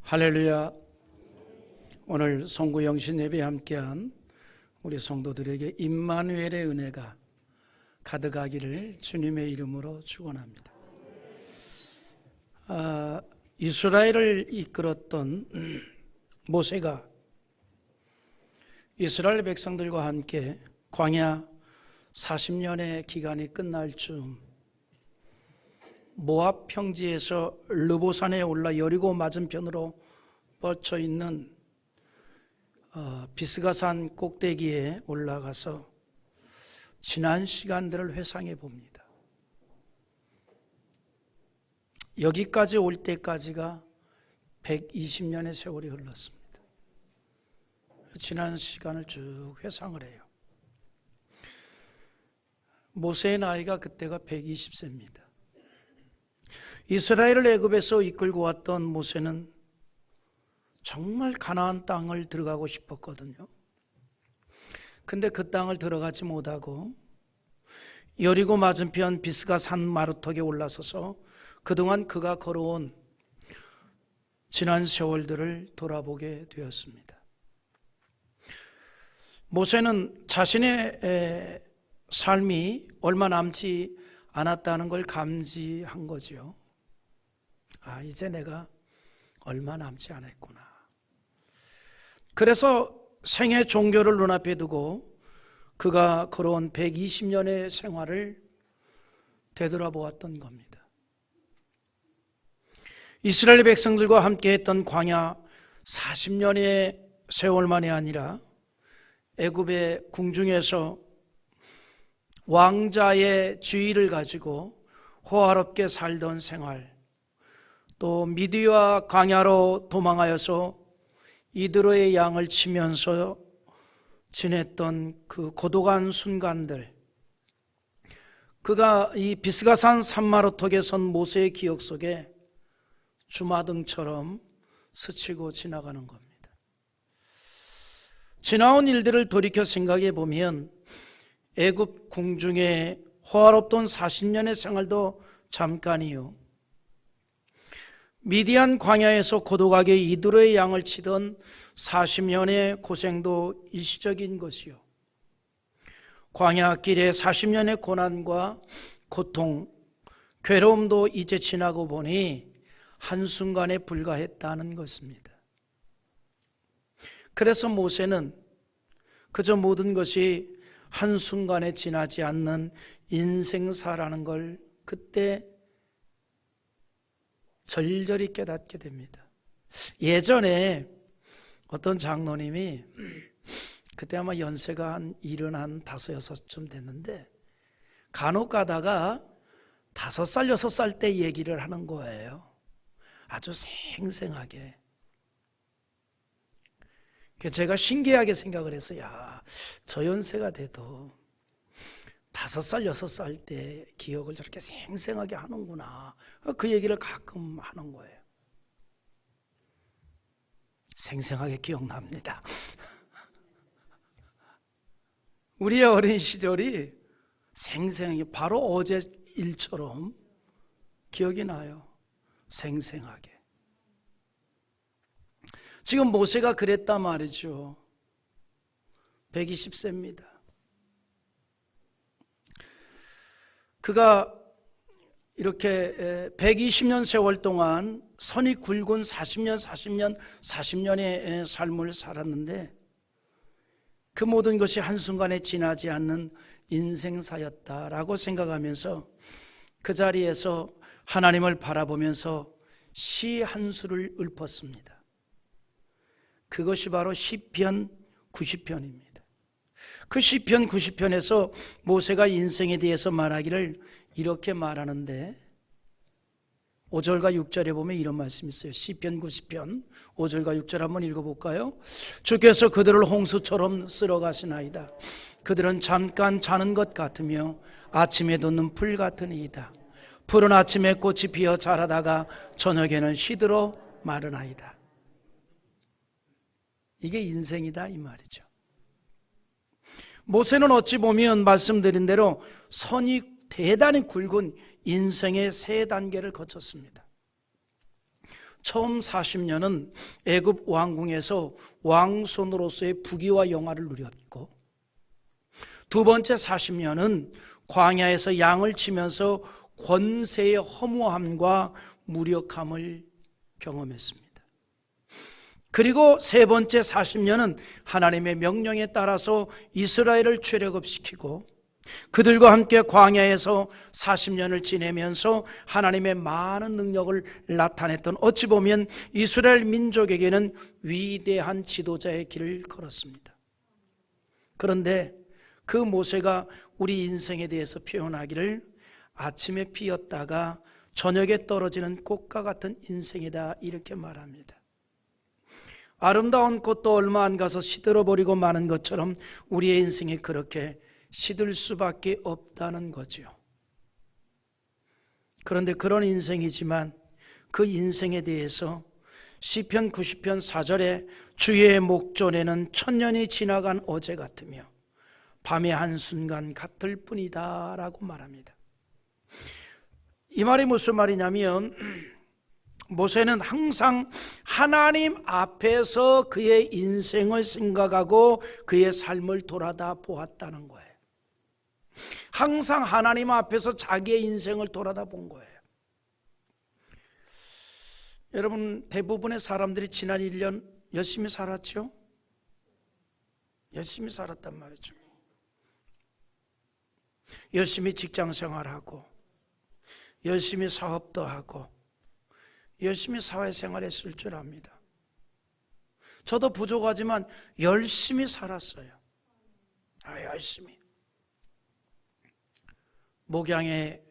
할렐루야. 오늘 송구 영신 예배에 함께한 우리 성도들에게 임마누엘의 은혜가 가득하기를 주님의 이름으로 축원합니다. 이스라엘을 이끌었던 모세가 이스라엘 백성들과 함께 광야 40년의 기간이 끝날 즈음 모압 평지에서 르보산에 올라 여리고 맞은편으로 뻗쳐 있는 비스가산 꼭대기에 올라가서 지난 시간들을 회상해 봅니다. 여기까지 올 때까지가 120년의 세월이 흘렀습니다. 지난 시간을 쭉 회상을 해요. 모세의 나이가 그때가 120세입니다. 이스라엘을 애굽에서 이끌고 왔던 모세는 정말 가나안 땅을 들어가고 싶었거든요. 근데 그 땅을 들어가지 못하고 여리고 맞은편 비스가 산 마루턱에 올라서서 그동안 그가 걸어온 지난 세월들을 돌아보게 되었습니다. 모세는 자신의 삶이 얼마 남지 않았다는 걸 감지한 거죠. 이제 내가 얼마 남지 않았구나. 그래서 생애 종교를 눈앞에 두고 그가 걸어온 120년의 생활을 되돌아보았던 겁니다. 이스라엘 백성들과 함께 했던 광야 40년의 세월만이 아니라 애굽의 궁중에서 왕자의 지위를 가지고 호화롭게 살던 생활, 또 미디와 광야로 도망하여서 이드로의 양을 치면서 지냈던 그 고독한 순간들, 그가 이 비스가산 산마루턱에 선 모세의 기억 속에 주마등처럼 스치고 지나가는 겁니다. 지나온 일들을 돌이켜 생각해 보면 애굽 궁중에 호화롭던 40년의 생활도 잠깐이요, 미디안 광야에서 고독하게 이드로의 양을 치던 40년의 고생도 일시적인 것이요, 광야길의 40년의 고난과 고통, 괴로움도 이제 지나고 보니 한순간에 불과했다는 것입니다. 그래서 모세는 그저 모든 것이 한순간에 지나지 않는 인생사라는 걸 그때 절절히 깨닫게 됩니다. 예전에 어떤 장로님이, 그때 아마 연세가 한 75쯤 됐는데, 간혹 가다가 5살, 6살 때 얘기를 하는 거예요. 아주 생생하게. 제가 신기하게 생각을 했어요. 저 연세가 돼도 5살, 6살 때 기억을 저렇게 생생하게 하는구나. 그 얘기를 가끔 하는 거예요. 생생하게 기억납니다. 우리의 어린 시절이 생생하게, 바로 어제 일처럼 기억이 나요. 생생하게. 지금 모세가 그랬단 말이죠. 120세입니다. 그가 이렇게 120년 세월 동안 선이 굵은 40년의 삶을 살았는데, 그 모든 것이 한순간에 지나지 않는 인생사였다라고 생각하면서 그 자리에서 하나님을 바라보면서 시 한 수를 읊었습니다. 그것이 바로 시편 90편입니다. 그 시편 90편에서 모세가 인생에 대해서 말하기를 이렇게 말하는데, 5절과 6절에 보면 이런 말씀이 있어요. 시편 90편 5절과 6절 한번 읽어볼까요? 주께서 그들을 홍수처럼 쓸어가시나이다. 그들은 잠깐 자는 것 같으며 아침에 돋는 풀 같으니이다. 푸른 아침에 꽃이 피어 자라다가 저녁에는 시들어 마르나이다. 이게 인생이다 이 말이죠. 모세는 어찌 보면 말씀드린 대로 선이 대단히 굵은 인생의 세 단계를 거쳤습니다. 처음 40년은 애굽 왕궁에서 왕손으로서의 부귀와 영화를 누렸고, 두 번째 40년은 광야에서 양을 치면서 권세의 허무함과 무력함을 경험했습니다. 그리고 세 번째 40년은 하나님의 명령에 따라서 이스라엘을 출애굽시키고 그들과 함께 광야에서 40년을 지내면서 하나님의 많은 능력을 나타냈던, 어찌 보면 이스라엘 민족에게는 위대한 지도자의 길을 걸었습니다. 그런데 그 모세가 우리 인생에 대해서 표현하기를 아침에 피었다가 저녁에 떨어지는 꽃과 같은 인생이다, 이렇게 말합니다. 아름다운 꽃도 얼마 안 가서 시들어버리고 마는 것처럼 우리의 인생이 그렇게 시들 수밖에 없다는 거죠. 그런데 그런 인생이지만 그 인생에 대해서 시편 90편 4절에 주의 목전에는 천년이 지나간 어제 같으며 밤의 한순간 같을 뿐이다 라고 말합니다. 이 말이 무슨 말이냐면, 모세는 항상 하나님 앞에서 그의 인생을 생각하고 그의 삶을 돌아다 보았다는 거예요. 항상 하나님 앞에서 자기의 인생을 돌아다 본 거예요. 여러분, 대부분의 사람들이 지난 1년 열심히 살았죠? 열심히 살았단 말이죠. 열심히 직장 생활하고, 열심히 사업도 하고, 열심히 사회생활했을 줄 압니다. 저도 부족하지만 열심히 살았어요. 열심히 목양에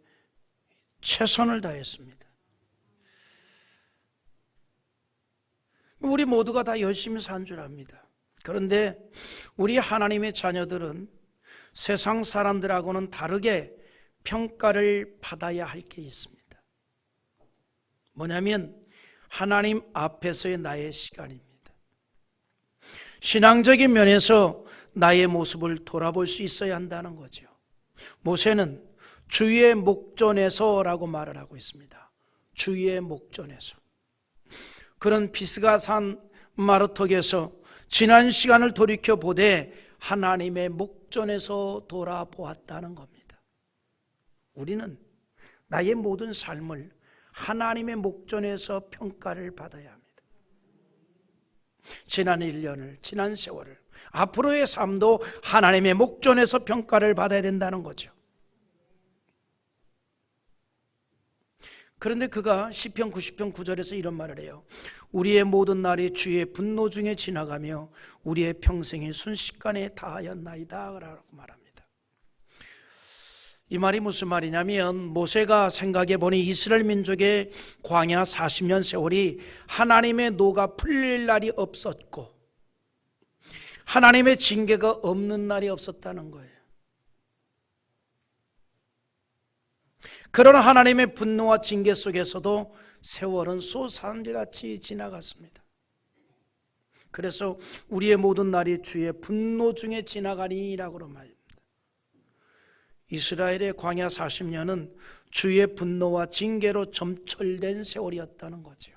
최선을 다했습니다. 우리 모두가 다 열심히 산 줄 압니다. 그런데 우리 하나님의 자녀들은 세상 사람들하고는 다르게 평가를 받아야 할 게 있습니다. 뭐냐면 하나님 앞에서의 나의 시간입니다. 신앙적인 면에서 나의 모습을 돌아볼 수 있어야 한다는 거죠. 모세는 주의 목전에서라고 말을 하고 있습니다. 주의 목전에서. 그런 비스가산 마루턱에서 지난 시간을 돌이켜 보되 하나님의 목전에서 돌아보았다는 겁니다. 우리는 나의 모든 삶을 하나님의 목전에서 평가를 받아야 합니다. 지난 1년을, 지난 세월을, 앞으로의 삶도 하나님의 목전에서 평가를 받아야 된다는 거죠. 그런데 그가 시편 90편 9절에서 이런 말을 해요. 우리의 모든 날이 주의 분노 중에 지나가며 우리의 평생이 순식간에 다하였나이다 라고 말합니다. 이 말이 무슨 말이냐면, 모세가 생각해 보니 이스라엘 민족의 광야 40년 세월이 하나님의 노가 풀릴 날이 없었고 하나님의 징계가 없는 날이 없었다는 거예요. 그러나 하나님의 분노와 징계 속에서도 세월은 쏘산개같이 지나갔습니다. 그래서 우리의 모든 날이 주의 분노 중에 지나가니라고 말합니다. 이스라엘의 광야 40년은 주의 분노와 징계로 점철된 세월이었다는 거죠.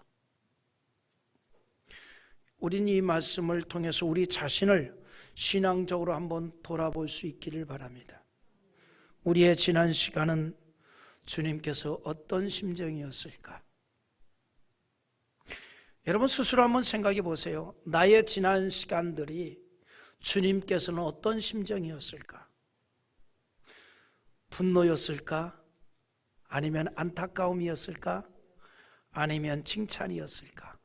우리는 이 말씀을 통해서 우리 자신을 신앙적으로 한번 돌아볼 수 있기를 바랍니다. 우리의 지난 시간은 주님께서 어떤 심정이었을까? 여러분 스스로 한번 생각해 보세요. 나의 지난 시간들이 주님께서는 어떤 심정이었을까? 분노였을까? 아니면 안타까움이었을까? 아니면 칭찬이었을까?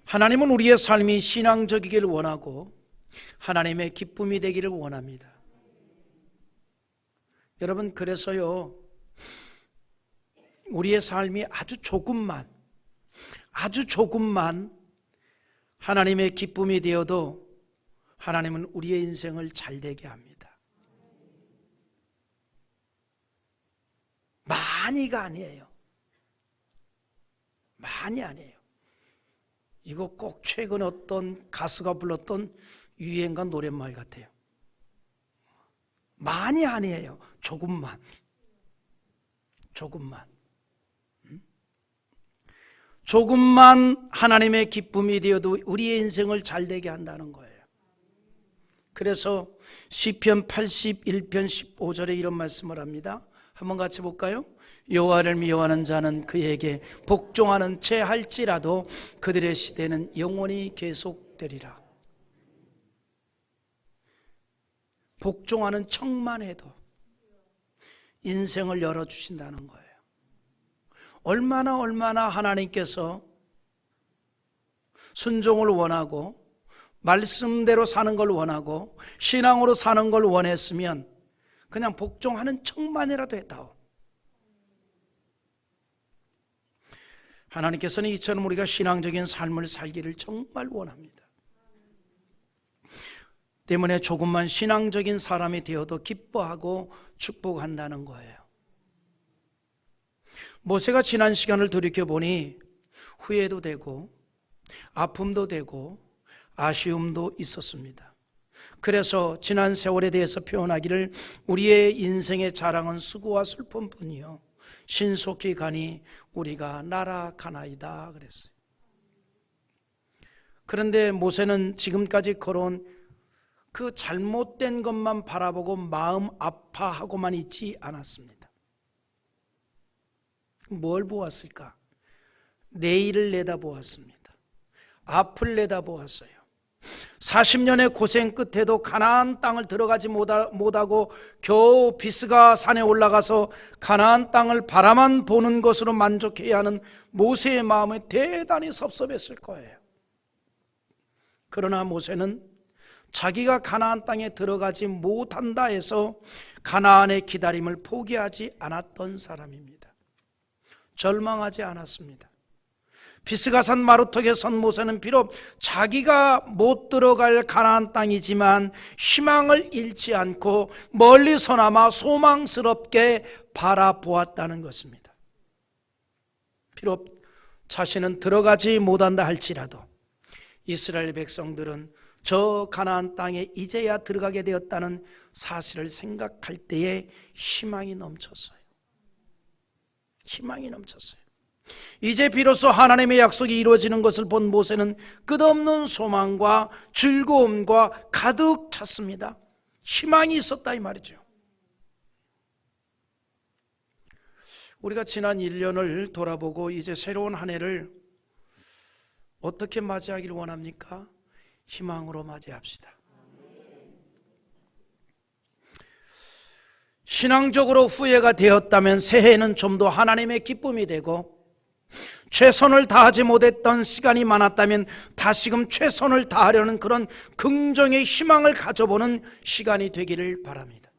하나님은 우리의 삶이 신앙적이기를 원하고 하나님의 기쁨이 되기를 원합니다. 여러분, 그래서요, 우리의 삶이 아주 조금만 하나님의 기쁨이 되어도 하나님은 우리의 인생을 잘되게 합니다. 많이가 아니에요. 많이 아니에요. 이거 꼭 최근 어떤 가수가 불렀던 유행가 노랫말 같아요. 많이 아니에요. 조금만. 조금만 하나님의 기쁨이 되어도 우리의 인생을 잘되게 한다는 거예요. 그래서 시편 81편 15절에 이런 말씀을 합니다. 한번 같이 볼까요? 여호와를 미워하는 자는 그에게 복종하는 채 할지라도 그들의 시대는 영원히 계속되리라. 복종하는 척만 해도 인생을 열어주신다는 거예요. 얼마나 하나님께서 순종을 원하고 말씀대로 사는 걸 원하고 신앙으로 사는 걸 원했으면 그냥 복종하는 척만이라도 했다오. 하나님께서는 이처럼 우리가 신앙적인 삶을 살기를 정말 원합니다. 때문에 조금만 신앙적인 사람이 되어도 기뻐하고 축복한다는 거예요. 모세가 지난 시간을 돌이켜보니 후회도 되고 아픔도 되고 아쉬움도 있었습니다. 그래서 지난 세월에 대해서 표현하기를 우리의 인생의 자랑은 수고와 슬픔뿐이요 신속히 가니 우리가 날아가나이다 그랬어요. 그런데 모세는 지금까지 걸어온 그 잘못된 것만 바라보고 마음 아파하고만 있지 않았습니다. 뭘 보았을까? 내일을 내다보았습니다. 앞을 내다보았어요. 40년의 고생 끝에도 가나안 땅을 들어가지 못하고 겨우 비스가 산에 올라가서 가나안 땅을 바라만 보는 것으로 만족해야 하는 모세의 마음이 대단히 섭섭했을 거예요. 그러나 모세는 자기가 가나안 땅에 들어가지 못한다 해서 가나안의 기다림을 포기하지 않았던 사람입니다. 절망하지 않았습니다. 비스가산 마루턱에 선 모세는 비록 자기가 못 들어갈 가나안 땅이지만 희망을 잃지 않고 멀리서나마 소망스럽게 바라보았다는 것입니다. 비록 자신은 들어가지 못한다 할지라도 이스라엘 백성들은 저 가나안 땅에 이제야 들어가게 되었다는 사실을 생각할 때에 희망이 넘쳤어요. 희망이 넘쳤어요. 이제 비로소 하나님의 약속이 이루어지는 것을 본 모세는 끝없는 소망과 즐거움과 가득 찼습니다. 희망이 있었다 이 말이죠. 우리가 지난 1년을 돌아보고 이제 새로운 한 해를 어떻게 맞이하기를 원합니까? 희망으로 맞이합시다. 신앙적으로 후회가 되었다면 새해에는 좀 더 하나님의 기쁨이 되고 최선을 다하지 못했던 시간이 많았다면 다시금 최선을 다하려는 그런 긍정의 희망을 가져보는 시간이 되기를 바랍니다.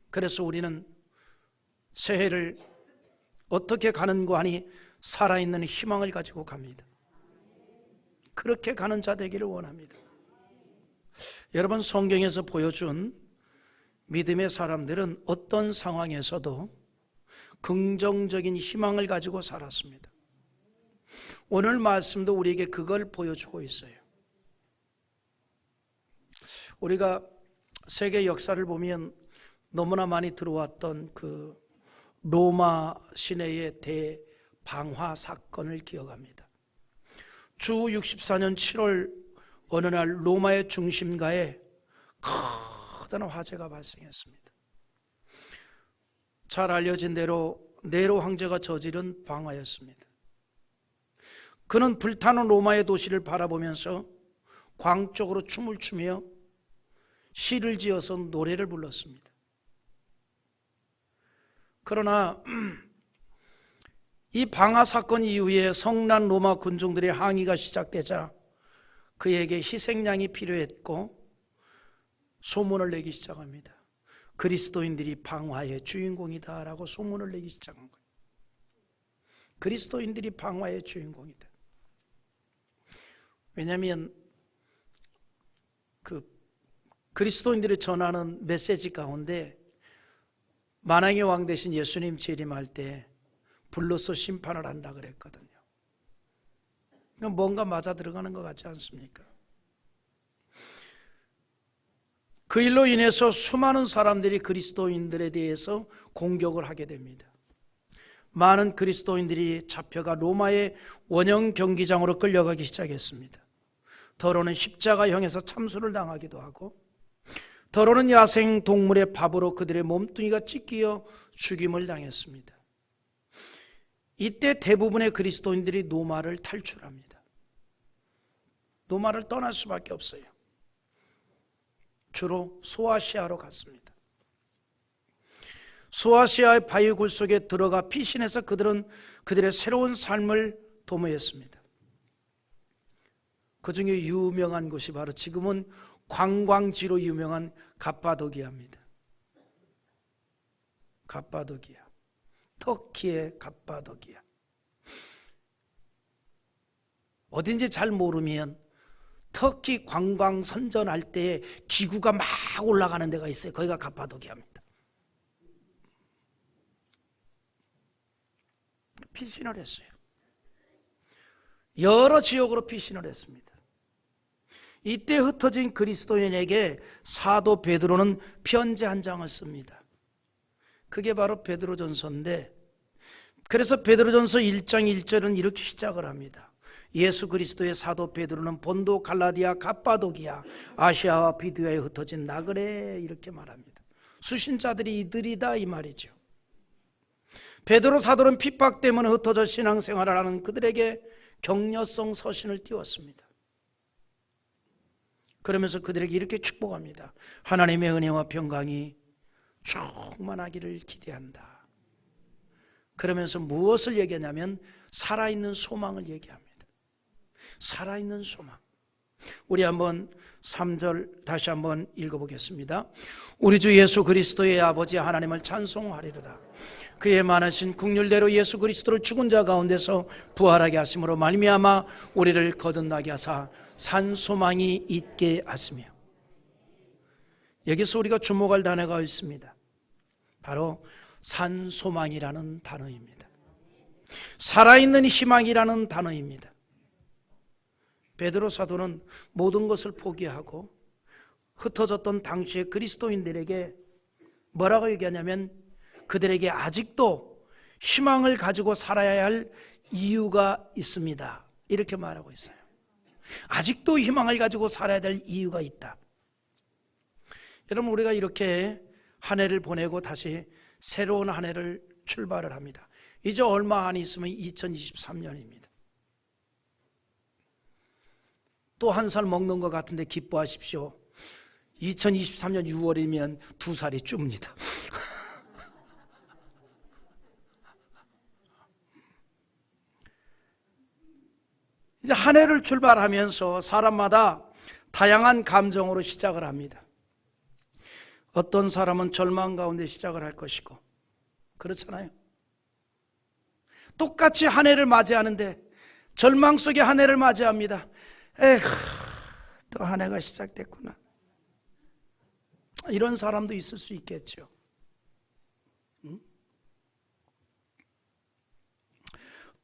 그래서 우리는 새해를 어떻게 가는가 하니 살아있는 희망을 가지고 갑니다. 그렇게 가는 자 되기를 원합니다. 여러분, 성경에서 보여준 믿음의 사람들은 어떤 상황에서도 긍정적인 희망을 가지고 살았습니다. 오늘 말씀도 우리에게 그걸 보여주고 있어요. 우리가 세계 역사를 보면 너무나 많이 들어왔던 그 로마 시내의 대방화 사건을 기억합니다. 주 64년 7월 어느 날 로마의 중심가에 커다란 화재가 발생했습니다. 잘 알려진 대로 네로 황제가 저지른 방화였습니다. 그는 불타는 로마의 도시를 바라보면서 광적으로 춤을 추며 시를 지어서 노래를 불렀습니다. 그러나 이 방화 사건 이후에 성난 로마 군중들의 항의가 시작되자 그에게 희생양이 필요했고 소문을 내기 시작합니다. 그리스도인들이 방화의 주인공이다라고 소문을 내기 시작한 거예요. 그리스도인들이 방화의 주인공이다. 왜냐하면 그 그리스도인들이 전하는 메시지 가운데 만왕의 왕 대신 예수님 재림할 때 불로서 심판을 한다 그랬거든요. 뭔가 맞아 들어가는 것 같지 않습니까? 그 일로 인해서 수많은 사람들이 그리스도인들에 대해서 공격을 하게 됩니다. 많은 그리스도인들이 잡혀가 로마의 원형 경기장으로 끌려가기 시작했습니다. 더러는 십자가형에서 참수를 당하기도 하고, 더러는 야생 동물의 밥으로 그들의 몸뚱이가 찢기어 죽임을 당했습니다. 이때 대부분의 그리스도인들이 로마를 탈출합니다. 로마를 떠날 수밖에 없어요. 주로 소아시아로 갔습니다. 소아시아의 바위굴 속에 들어가 피신해서 그들은 그들의 새로운 삶을 도모했습니다. 그 중에 유명한 곳이 바로 지금은 관광지로 유명한 갑바도기아입니다. 갑바도기아, 터키의 갑바도기아. 어딘지 잘 모르면 터키 관광 선전할 때 기구가 막 올라가는 데가 있어요. 거기가 갑바도기아입니다. 피신을 했어요. 여러 지역으로 피신을 했습니다. 이때 흩어진 그리스도인에게 사도 베드로는 편지 한 장을 씁니다. 그게 바로 베드로전서인데, 그래서 베드로전서 1장 1절은 이렇게 시작을 합니다. 예수 그리스도의 사도 베드로는 본도, 갈라디아, 갑바도기아, 아시아와 비두야에 흩어진 나그네, 이렇게 말합니다. 수신자들이 이들이다, 이 말이죠. 베드로 사도는 핍박 때문에 흩어져 신앙생활을 하는 그들에게 격려성 서신을 띄웠습니다. 그러면서 그들에게 이렇게 축복합니다. 하나님의 은혜와 평강이 충만하기를 기대한다. 그러면서 무엇을 얘기하냐면 살아있는 소망을 얘기합니다. 살아있는 소망. 우리 한번 3절 다시 한번 읽어보겠습니다. 우리 주 예수 그리스도의 아버지 하나님을 찬송하리로다. 그의 많으신 국률대로 예수 그리스도를 죽은 자 가운데서 부활하게 하심으로 말미암아 우리를 거듭나게 하사 산 소망이 있게 하시며. 여기서 우리가 주목할 단어가 있습니다. 바로 산 소망이라는 단어입니다. 살아있는 희망이라는 단어입니다. 베드로 사도는 모든 것을 포기하고 흩어졌던 당시의 그리스도인들에게 뭐라고 얘기하냐면 그들에게 아직도 희망을 가지고 살아야 할 이유가 있습니다. 이렇게 말하고 있어요. 아직도 희망을 가지고 살아야 될 이유가 있다. 여러분, 우리가 이렇게 한 해를 보내고 다시 새로운 한 해를 출발을 합니다. 이제 얼마 안 있으면 2023년입니다. 또 한 살 먹는 것 같은데 기뻐하십시오. 2023년 6월이면 2살이 줍니다. 이제 한 해를 출발하면서 사람마다 다양한 감정으로 시작을 합니다. 어떤 사람은 절망 가운데 시작을 할 것이고, 그렇잖아요. 똑같이 한 해를 맞이하는데 절망 속에 한 해를 맞이합니다. 에휴, 또 한 해가 시작됐구나. 이런 사람도 있을 수 있겠죠.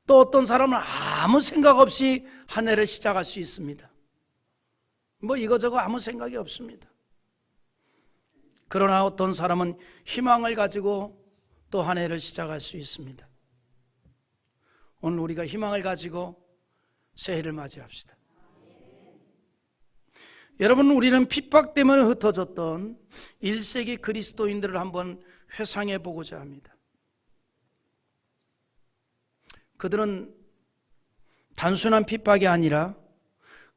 또 어떤 사람은 아무 생각 없이 한 해를 시작할 수 있습니다. 뭐 이거저거 아무 생각이 없습니다. 그러나 어떤 사람은 희망을 가지고 또 한 해를 시작할 수 있습니다. 오늘 우리가 희망을 가지고 새해를 맞이합시다. 여러분, 우리는 핍박 때문에 흩어졌던 1세기 그리스도인들을 한번 회상해 보고자 합니다. 그들은 단순한 핍박이 아니라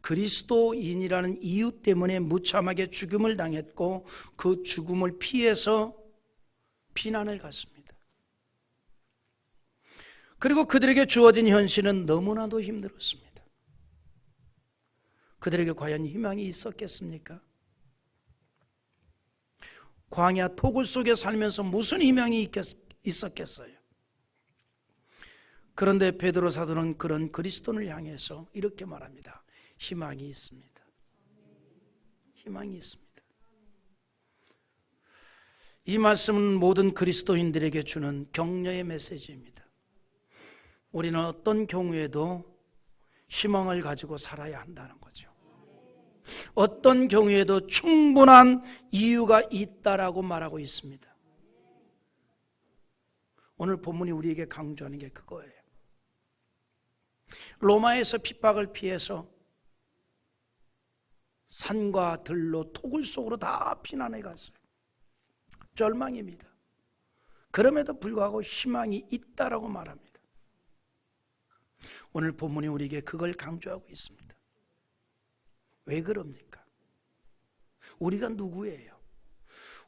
그리스도인이라는 이유 때문에 무참하게 죽음을 당했고 그 죽음을 피해서 피난을 갔습니다. 그리고 그들에게 주어진 현실은 너무나도 힘들었습니다. 그들에게 과연 희망이 있었겠습니까? 광야 토굴 속에 살면서 무슨 희망이 있었겠어요? 그런데 베드로 사도는 그런 그리스도인을 향해서 이렇게 말합니다. 희망이 있습니다. 희망이 있습니다. 이 말씀은 모든 그리스도인들에게 주는 격려의 메시지입니다. 우리는 어떤 경우에도 희망을 가지고 살아야 한다는 거죠. 어떤 경우에도 충분한 이유가 있다라고 말하고 있습니다. 오늘 본문이 우리에게 강조하는 게 그거예요. 로마에서 핍박을 피해서 산과 들로 토굴 속으로 다 피난해 갔어요. 절망입니다. 그럼에도 불구하고 희망이 있다라고 말합니다. 오늘 본문이 우리에게 그걸 강조하고 있습니다. 왜 그럽니까? 우리가 누구예요?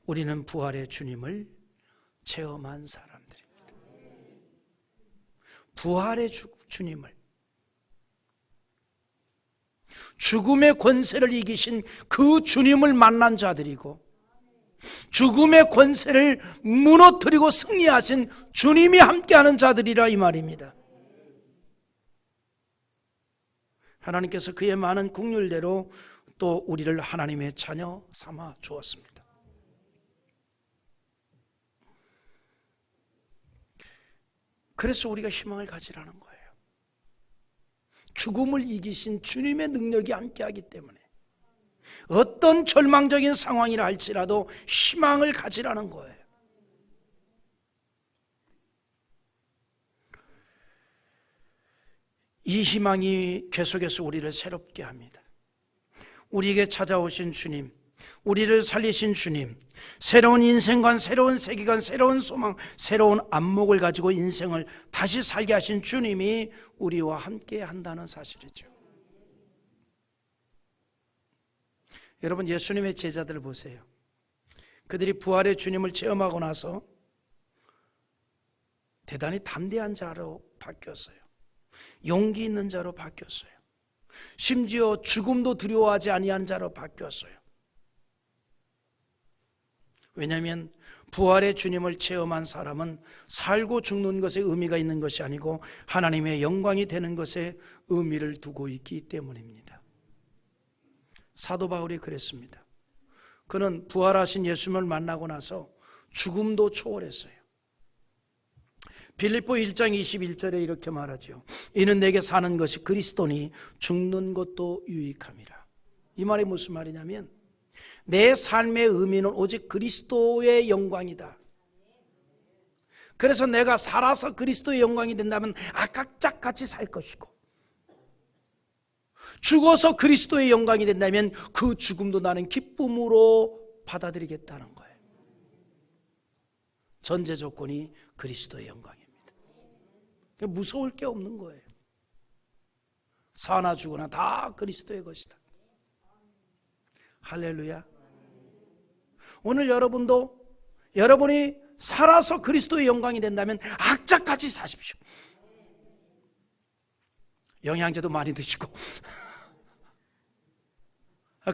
우리는 부활의 주님을 체험한 사람들입니다. 부활의 주님을, 죽음의 권세를 이기신 그 주님을 만난 자들이고, 죽음의 권세를 무너뜨리고 승리하신 주님이 함께하는 자들이라 이 말입니다. 하나님께서 그의 많은 긍휼대로 또 우리를 하나님의 자녀 삼아 주었습니다. 그래서 우리가 희망을 가지라는 거예요. 죽음을 이기신 주님의 능력이 함께하기 때문에 어떤 절망적인 상황이라 할지라도 희망을 가지라는 거예요. 이 희망이 계속해서 우리를 새롭게 합니다. 우리에게 찾아오신 주님, 우리를 살리신 주님, 새로운 인생관, 새로운 세계관, 새로운 소망, 새로운 안목을 가지고 인생을 다시 살게 하신 주님이 우리와 함께 한다는 사실이죠. 여러분, 예수님의 제자들을 보세요. 그들이 부활의 주님을 체험하고 나서 대단히 담대한 자로 바뀌었어요. 용기 있는 자로 바뀌었어요. 심지어 죽음도 두려워하지 아니한 자로 바뀌었어요. 왜냐하면 부활의 주님을 체험한 사람은 살고 죽는 것에 의미가 있는 것이 아니고 하나님의 영광이 되는 것에 의미를 두고 있기 때문입니다. 사도 바울이 그랬습니다. 그는 부활하신 예수님을 만나고 나서 죽음도 초월했어요. 빌립보 1장 21절에 이렇게 말하죠. 이는 내게 사는 것이 그리스도니 죽는 것도 유익함이라. 이 말이 무슨 말이냐면 내 삶의 의미는 오직 그리스도의 영광이다. 그래서 내가 살아서 그리스도의 영광이 된다면 악각짝같이 살 것이고, 죽어서 그리스도의 영광이 된다면 그 죽음도 나는 기쁨으로 받아들이겠다는 거예요. 전제 조건이 그리스도의 영광입니다. 무서울 게 없는 거예요. 사나 죽으나 다 그리스도의 것이다. 할렐루야. 오늘 여러분이 살아서 그리스도의 영광이 된다면 악착같이 사십시오. 영양제도 많이 드시고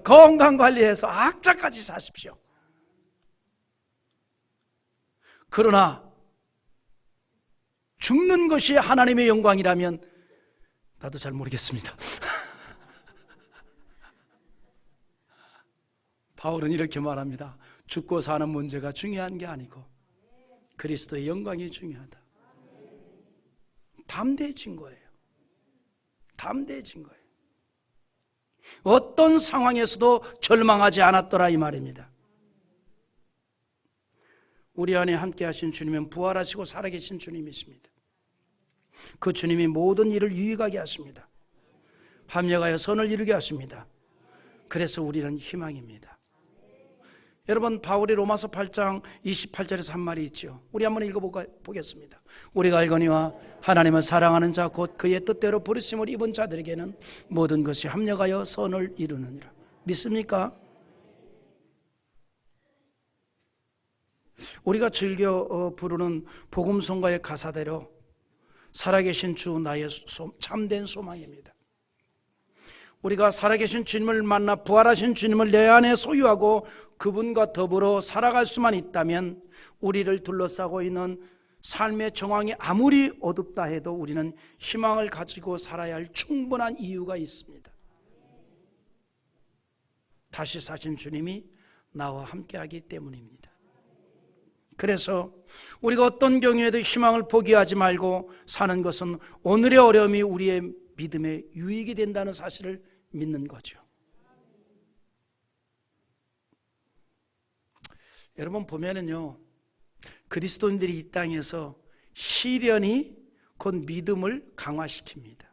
건강관리해서 악착같이 사십시오. 그러나 죽는 것이 하나님의 영광이라면 나도 잘 모르겠습니다. 바울은 이렇게 말합니다. 죽고 사는 문제가 중요한 게 아니고 그리스도의 영광이 중요하다. 담대해진 거예요. 담대해진 거예요. 어떤 상황에서도 절망하지 않았더라 이 말입니다. 우리 안에 함께 하신 주님은 부활하시고 살아계신 주님이십니다. 그 주님이 모든 일을 유익하게 하십니다. 합력하여 선을 이루게 하십니다. 그래서 우리는 희망입니다. 여러분, 바울이 로마서 8장 28절에서 한 말이 있죠. 우리 한번 읽어보겠습니다. 우리가 알거니와 하나님을 사랑하는 자 곧 그의 뜻대로 부르심을 입은 자들에게는 모든 것이 합력하여 선을 이루느니라. 믿습니까? 우리가 부르는 복음성가의 가사대로 살아계신 주 나의 참된 소망입니다. 우리가 살아계신 주님을 만나 부활하신 주님을 내 안에 소유하고 그분과 더불어 살아갈 수만 있다면 우리를 둘러싸고 있는 삶의 정황이 아무리 어둡다 해도 우리는 희망을 가지고 살아야 할 충분한 이유가 있습니다. 다시 사신 주님이 나와 함께하기 때문입니다. 그래서 우리가 어떤 경우에도 희망을 포기하지 말고 사는 것은 오늘의 어려움이 우리의 믿음의 유익이 된다는 사실을 믿는 거죠. 여러분 보면은요, 그리스도인들이 이 땅에서 시련이 곧 믿음을 강화시킵니다.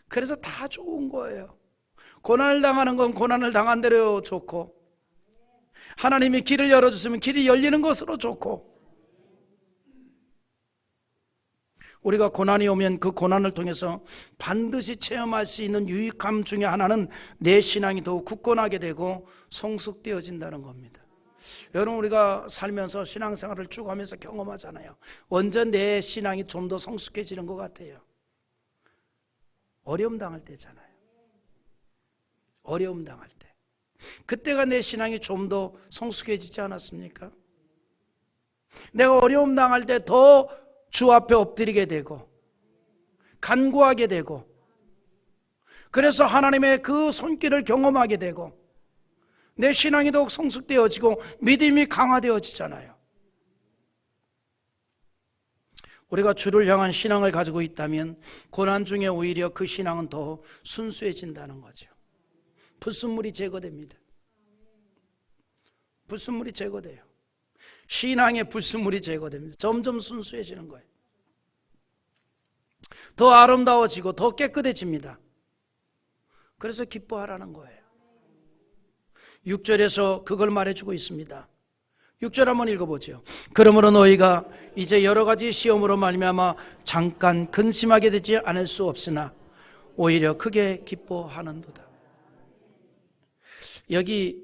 그래서 다 좋은 거예요. 고난을 당하는 건 고난을 당한 대로 좋고, 하나님이 길을 열어주시면 길이 열리는 것으로 좋고, 우리가 고난이 오면 그 고난을 통해서 반드시 체험할 수 있는 유익함 중에 하나는 내 신앙이 더욱 굳건하게 되고 성숙되어진다는 겁니다. 여러분, 우리가 살면서 신앙생활을 쭉 하면서 경험하잖아요. 언제 내 신앙이 좀 더 성숙해지는 것 같아요? 어려움 당할 때잖아요. 어려움 당할 때. 그때가 내 신앙이 좀 더 성숙해지지 않았습니까? 내가 어려움 당할 때 더 주 앞에 엎드리게 되고 간구하게 되고, 그래서 하나님의 그 손길을 경험하게 되고 내 신앙이 더욱 성숙되어지고 믿음이 강화되어지잖아요. 우리가 주를 향한 신앙을 가지고 있다면 고난 중에 오히려 그 신앙은 더 순수해진다는 거죠. 불순물이 제거됩니다. 불순물이 제거돼요. 신앙의 불순물이 제거됩니다. 점점 순수해지는 거예요. 더 아름다워지고 더 깨끗해집니다. 그래서 기뻐하라는 거예요. 6절에서 그걸 말해주고 있습니다. 6절 한번 읽어보죠. 그러므로 너희가 이제 여러 가지 시험으로 말미암아 잠깐 근심하게 되지 않을 수 없으나 오히려 크게 기뻐하는도다. 여기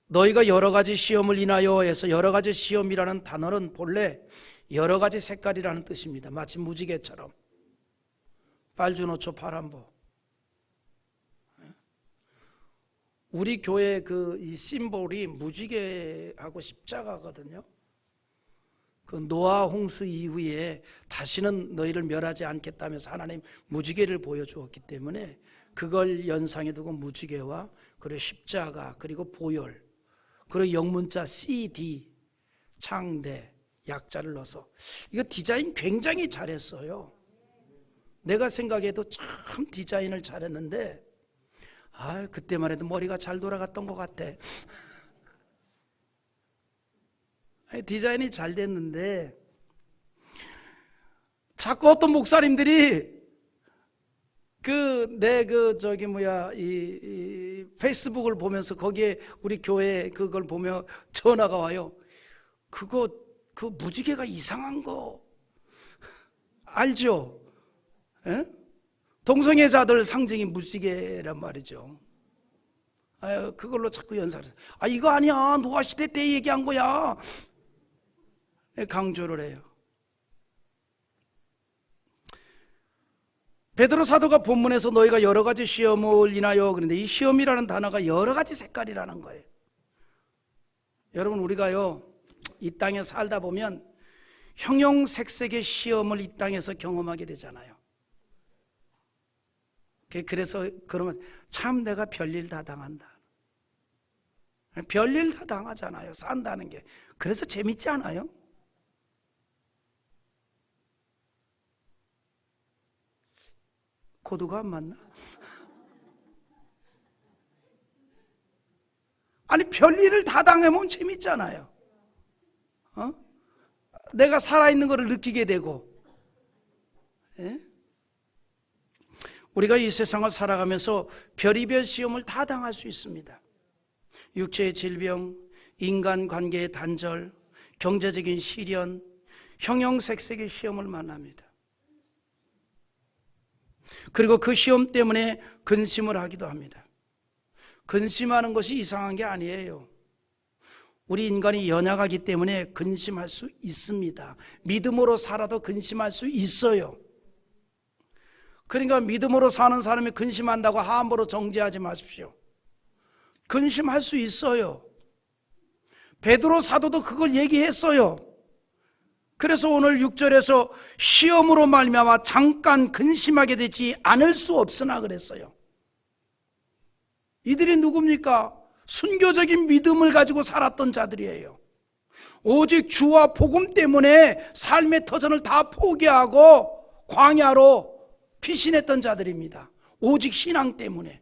너희가 여러 가지 시험을 인하여 해서 여러 가지 시험이라는 단어는 본래 여러 가지 색깔이라는 뜻입니다. 마치 무지개처럼 빨주노초 파란보. 우리 교회 이 심볼이 무지개하고 십자가거든요. 그 노아 홍수 이후에 다시는 너희를 멸하지 않겠다면서 하나님 무지개를 보여주었기 때문에 그걸 연상해 두고 무지개와 그리고 십자가 그리고 보혈 그리고 영문자 CD 창대 약자를 넣어서 이거 디자인 굉장히 잘했어요. 내가 생각해도 참 디자인을 잘했는데 그때만 해도 머리가 잘 돌아갔던 것 같아. 디자인이 잘 됐는데 자꾸 어떤 목사님들이 이 페이스북을 보면서 거기에 우리 교회 그걸 보며 전화가 와요. 그 무지개가 이상한 거 알죠? 에? 동성애자들 상징이 무지개란 말이죠. 그걸로 자꾸 연상을 해서 이거 아니야, 노아 시대 때 얘기한 거야, 강조를 해요. 베드로 사도가 본문에서 너희가 여러 가지 시험을 인하여 그런데 이 시험이라는 단어가 여러 가지 색깔이라는 거예요. 여러분, 우리가요 이 땅에 살다 보면 형형색색의 시험을 이 땅에서 경험하게 되잖아요. 그래서 그러면 참 내가 별일 다 당한다. 별일 다 당하잖아요, 산다는 게. 그래서 재밌지 않아요? 코드가 안 맞나? 아니, 별일을 다 당하면 재밌잖아요. 내가 살아있는 것을 느끼게 되고. 예? 우리가 이 세상을 살아가면서 별의별 시험을 다 당할 수 있습니다. 육체의 질병, 인간관계의 단절, 경제적인 시련, 형형색색의 시험을 만납니다. 그리고 그 시험 때문에 근심을 하기도 합니다. 근심하는 것이 이상한 게 아니에요. 우리 인간이 연약하기 때문에 근심할 수 있습니다. 믿음으로 살아도 근심할 수 있어요. 그러니까 믿음으로 사는 사람이 근심한다고 함부로 정죄하지 마십시오. 근심할 수 있어요. 베드로 사도도 그걸 얘기했어요. 그래서 오늘 6절에서 시험으로 말미암아 잠깐 근심하게 되지 않을 수 없으나 그랬어요. 이들이 누굽니까? 순교적인 믿음을 가지고 살았던 자들이에요. 오직 주와 복음 때문에 삶의 터전을 다 포기하고 광야로 피신했던 자들입니다. 오직 신앙 때문에.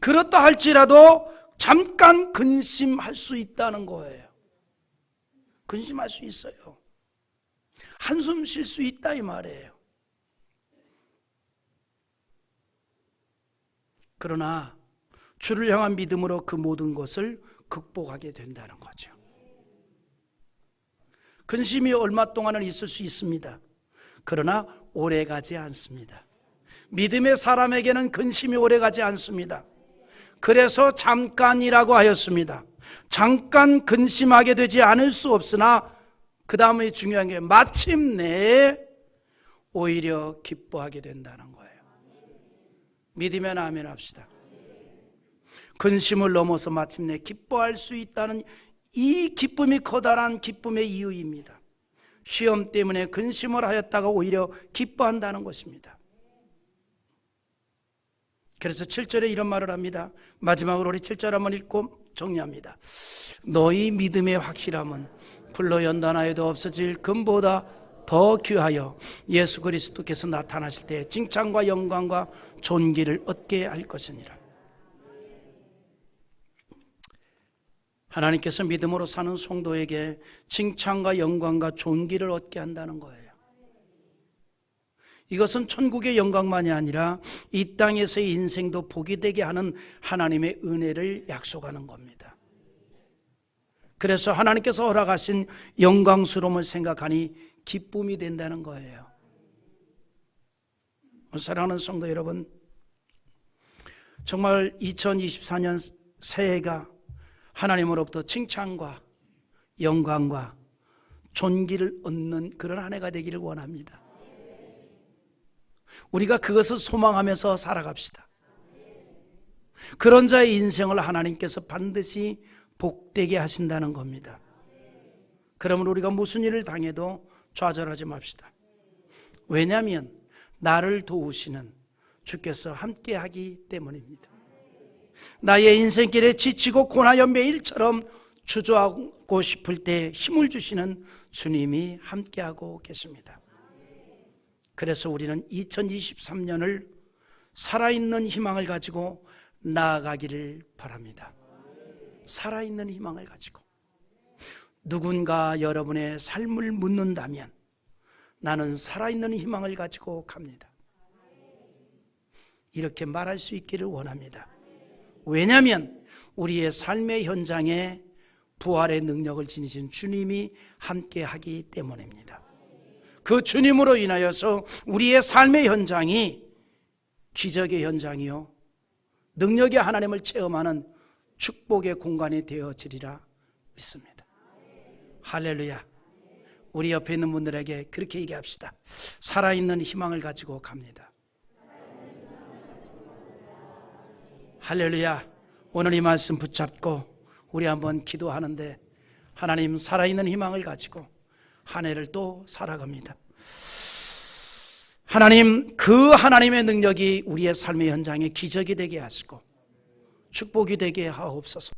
그렇다 할지라도 잠깐 근심할 수 있다는 거예요. 근심할 수 있어요. 한숨 쉴 수 있다 이 말이에요. 그러나 주를 향한 믿음으로 그 모든 것을 극복하게 된다는 거죠. 근심이 얼마 동안은 있을 수 있습니다. 그러나 오래가지 않습니다. 믿음의 사람에게는 근심이 오래가지 않습니다. 그래서 잠깐이라고 하였습니다. 잠깐 근심하게 되지 않을 수 없으나 그 다음에 중요한 게 마침내 오히려 기뻐하게 된다는 거예요. 믿으면 아멘 합시다. 근심을 넘어서 마침내 기뻐할 수 있다는 이 기쁨이 커다란 기쁨의 이유입니다. 시험 때문에 근심을 하였다가 오히려 기뻐한다는 것입니다. 그래서 7절에 이런 말을 합니다. 마지막으로 우리 7절 한번 읽고 정리합니다. 너희 믿음의 확실함은 불로 연단하여도 없어질 금보다 더 귀하여 예수 그리스도께서 나타나실 때 칭찬과 영광과 존귀를 얻게 할 것이니라. 하나님께서 믿음으로 사는 성도에게 칭찬과 영광과 존귀를 얻게 한다는 거예요. 이것은 천국의 영광만이 아니라 이 땅에서의 인생도 복이 되게 하는 하나님의 은혜를 약속하는 겁니다. 그래서 하나님께서 허락하신 영광스러움을 생각하니 기쁨이 된다는 거예요. 사랑하는 성도 여러분, 정말 2024년 새해가 하나님으로부터 칭찬과 영광과 존귀를 얻는 그런 한 해가 되기를 원합니다. 우리가 그것을 소망하면서 살아갑시다. 그런 자의 인생을 하나님께서 반드시 복되게 하신다는 겁니다. 그러면 우리가 무슨 일을 당해도 좌절하지 맙시다. 왜냐하면 나를 도우시는 주께서 함께하기 때문입니다. 나의 인생길에 지치고 고나여 매일처럼 주저하고 싶을 때 힘을 주시는 주님이 함께하고 계십니다. 그래서 우리는 2023년을 살아있는 희망을 가지고 나아가기를 바랍니다. 살아있는 희망을 가지고 누군가 여러분의 삶을 묻는다면 나는 살아있는 희망을 가지고 갑니다. 이렇게 말할 수 있기를 원합니다. 왜냐하면 우리의 삶의 현장에 부활의 능력을 지니신 주님이 함께하기 때문입니다. 그 주님으로 인하여서 우리의 삶의 현장이 기적의 현장이요 능력의 하나님을 체험하는 축복의 공간이 되어지리라 믿습니다. 할렐루야. 우리 옆에 있는 분들에게 그렇게 얘기합시다. 살아있는 희망을 가지고 갑니다. 할렐루야. 오늘 이 말씀 붙잡고 우리 한번 기도하는데 하나님 살아있는 희망을 가지고 한 해를 또 살아갑니다. 하나님, 그 하나님의 능력이 우리의 삶의 현장에 기적이 되게 하시고 축복이 되게 하옵소서.